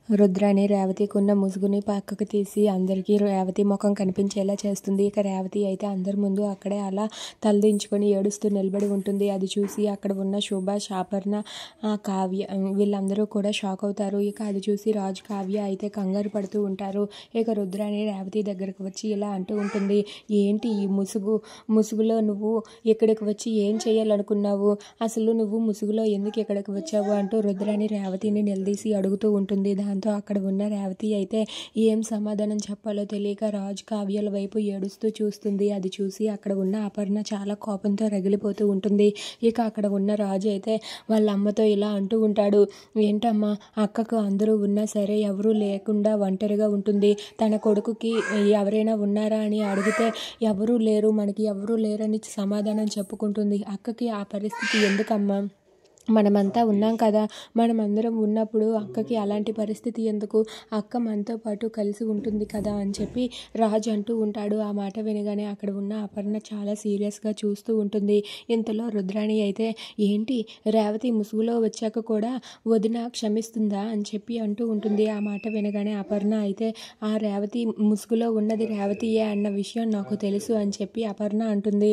రుద్రాణి రేవతికి ఉన్న ముసుగుని పక్కకు తీసి అందరికీ రేవతి ముఖం కనిపించేలా చేస్తుంది. ఇక రేవతి అయితే అందరి ముందు అక్కడే అలా తలదించుకొని ఏడుస్తూ నిలబడి ఉంటుంది. అది చూసి అక్కడ ఉన్న శుభ, శాపర్ణ, కావ్య వీళ్ళందరూ కూడా షాక్ అవుతారు. ఇక అది చూసి రాజు, కావ్య అయితే కంగారు పడుతూ ఉంటారు. ఇక రుద్రాణి రేవతి దగ్గరకు వచ్చి ఇలా అంటూ ఉంటుంది, ఏంటి ఈ ముసుగులో నువ్వు ఇక్కడికి వచ్చి ఏం చేయాలనుకున్నావు, అసలు నువ్వు ముసుగులో ఎందుకు ఇక్కడికి వచ్చావు అంటూ రుద్రాణి రేవతిని నిలదీసి అడుగుతూ ఉంటుంది. దాంతో అక్కడ ఉన్న రేవతి అయితే ఏం సమాధానం చెప్పాలో తెలియక రాజు, కావ్యాల వైపు ఏడుస్తూ చూస్తుంది. అది చూసి అక్కడ ఉన్న అపర్ణ చాలా కోపంతో రగిలిపోతూ ఉంటుంది. ఇక అక్కడ ఉన్న రాజు అయితే వాళ్ళ అమ్మతో ఇలా అంటూ ఉంటాడు, ఏంటమ్మా అక్కకు అందరూ ఉన్నా సరే ఎవరూ లేకుండా ఒంటరిగా ఉంటుంది, తన కొడుకుకి ఎవరైనా ఉన్నారా అని అడిగితే ఎవరూ లేరు, మనకి ఎవరూ లేరని సమాధానం చెప్పుకుంటుంది. అక్కకి ఆ పరిస్థితి ఎందుకమ్మా, మనమంతా ఉన్నాం కదా, మనమందరం ఉన్నప్పుడు అక్కకి అలాంటి పరిస్థితి ఎందుకు, అక్క మనతో పాటు కలిసి ఉంటుంది కదా అని చెప్పి రాజు అంటూ ఉంటాడు. ఆ మాట వినగానే అక్కడ ఉన్న అపర్ణ చాలా సీరియస్గా చూస్తూ ఉంటుంది. ఇంతలో రుద్రాణి అయితే ఏంటి రేవతి ముసుగులో వచ్చాక కూడా వదిన క్షమిస్తుందా అని చెప్పి అంటూ ఉంటుంది. ఆ మాట వినగానే అపర్ణ అయితే ఆ రేవతి ముసుగులో ఉన్నది రేవతియే అన్న విషయం నాకు తెలుసు అని చెప్పి అపర్ణ అంటుంది.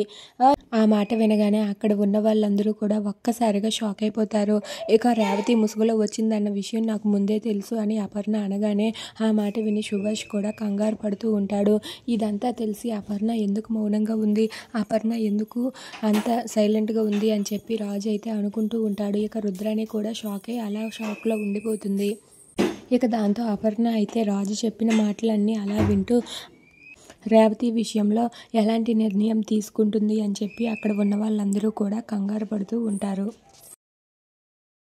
ఆ మాట వినగానే అక్కడ ఉన్న వాళ్ళందరూ కూడా ఒక్కసారిగా షాక్ అయిపోతారు. ఇక రేవతి ముసుగులో వచ్చిందన్న విషయం నాకు ముందే తెలుసు అని అపర్ణ అనగానే ఆ మాట విని సుభాష్ కూడా కంగారు పడుతూ ఉంటాడు. ఇదంతా తెలిసి అపర్ణ ఎందుకు మౌనంగా ఉంది, అపర్ణ ఎందుకు అంత సైలెంట్గా ఉంది అని చెప్పి రాజు అయితే అనుకుంటూ ఉంటాడు. ఇక రుద్రాణి కూడా షాక్ అయి అలా షాక్లో ఉండిపోతుంది. ఇక దాంతో అపర్ణ అయితే రాజు చెప్పిన మాటలన్నీ అలా వింటూ రేవతి విషయంలో ఎలాంటి నిర్ణయం తీసుకుంటుంది అని చెప్పి అక్కడ ఉన్న వాళ్ళందరూ కూడా కంగారు పడుతూ ఉంటారు.